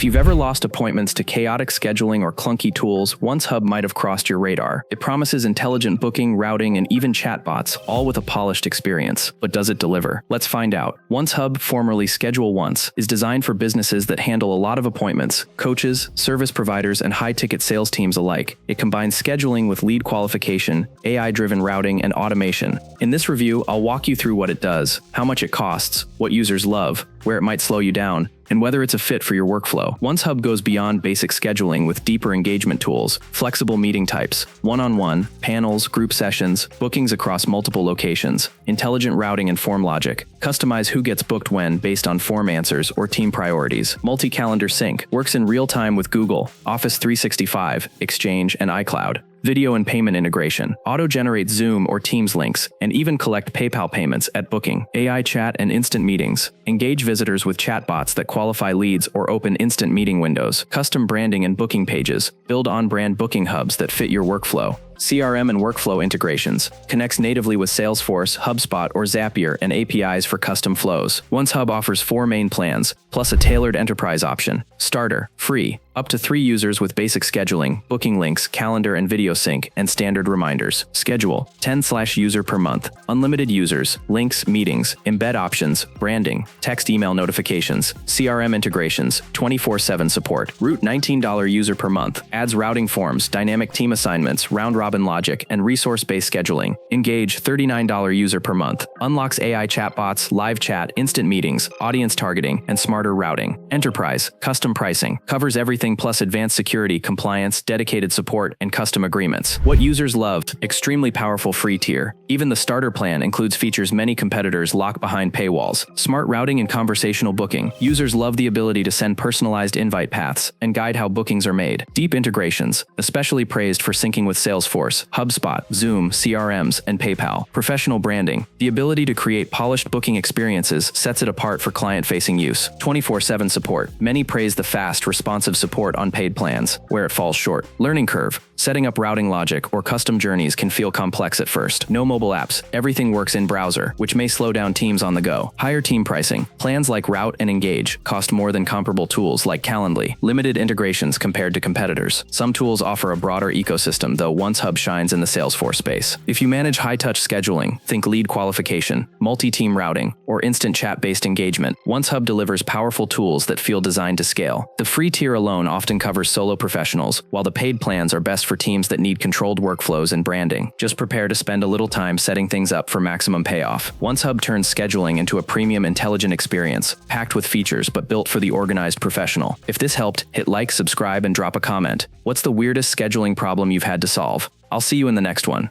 If you've ever lost appointments to chaotic scheduling or clunky tools, OnceHub might have crossed your radar. It promises intelligent booking, routing, and even chatbots, all with a polished experience. But does it deliver? Let's find out. OnceHub, formerly ScheduleOnce, is designed for businesses that handle a lot of appointments, coaches, service providers, and high-ticket sales teams alike. It combines scheduling with lead qualification, AI-driven routing, and automation. In this review, I'll walk you through what it does, how much it costs, what users love, where it might slow you down, and whether it's a fit for your workflow. OnceHub goes beyond basic scheduling with deeper engagement tools, flexible meeting types, one-on-one, panels, group sessions, bookings across multiple locations, intelligent routing and form logic. Customize who gets booked when based on form answers or team priorities. Multi-calendar sync works in real time with Google, Office 365, Exchange, and iCloud. Video and payment integration, auto-generate Zoom or Teams links, and even collect PayPal payments at booking. AI chat and instant meetings. Engage visitors with chatbots that qualify leads or open instant meeting windows. Custom branding and booking pages. Build on-brand booking hubs that fit your workflow. CRM and workflow integrations. Connects natively with Salesforce, HubSpot, or Zapier, and APIs for custom flows. OnceHub offers 4 main plans, plus a tailored enterprise option. Starter, free. Up to 3 users with basic scheduling, booking links, calendar and video sync, and standard reminders. Schedule, 10/user per month. Unlimited users, links, meetings, embed options, branding, text email notifications, CRM integrations, 24/7 support. Root, $19 user per month. Adds routing forms, dynamic team assignments, round-robin logic, and resource-based scheduling. Engage, $39 user per month. Unlocks AI chatbots, live chat, instant meetings, audience targeting, and smarter routing. Enterprise, custom pricing. Covers everything plus advanced security, compliance, dedicated support, and custom agreements. What users loved: extremely powerful free tier. Even the starter plan includes features many competitors lock behind paywalls. Smart routing and conversational booking. Users love the ability to send personalized invite paths and guide how bookings are made. Deep integrations, especially praised for syncing with Salesforce, HubSpot, Zoom, CRMs, and PayPal. Professional branding. The ability to create polished booking experiences sets it apart for client-facing use. 24/7 support. Many praise the fast, responsive support on paid plans. Where it falls short: learning curve. Setting up routing logic or custom journeys can feel complex at first. No mobile apps. Everything works in browser, which may slow down teams on the go. Higher team pricing. Plans like Route and Engage cost more than comparable tools like Calendly. Limited integrations compared to competitors. Some tools offer a broader ecosystem, though OnceHub shines in the Salesforce space. If you manage high-touch scheduling, think lead qualification, multi-team routing, or instant chat-based engagement, OnceHub delivers powerful tools that feel designed to scale. The free tier alone often covers solo professionals, while the paid plans are best for teams that need controlled workflows and branding. Just prepare to spend a little time setting things up for maximum payoff. OnceHub turns scheduling into a premium intelligent experience, packed with features but built for the organized professional. If this helped, hit like, subscribe, and drop a comment. What's the weirdest scheduling problem you've had to solve? I'll see you in the next one.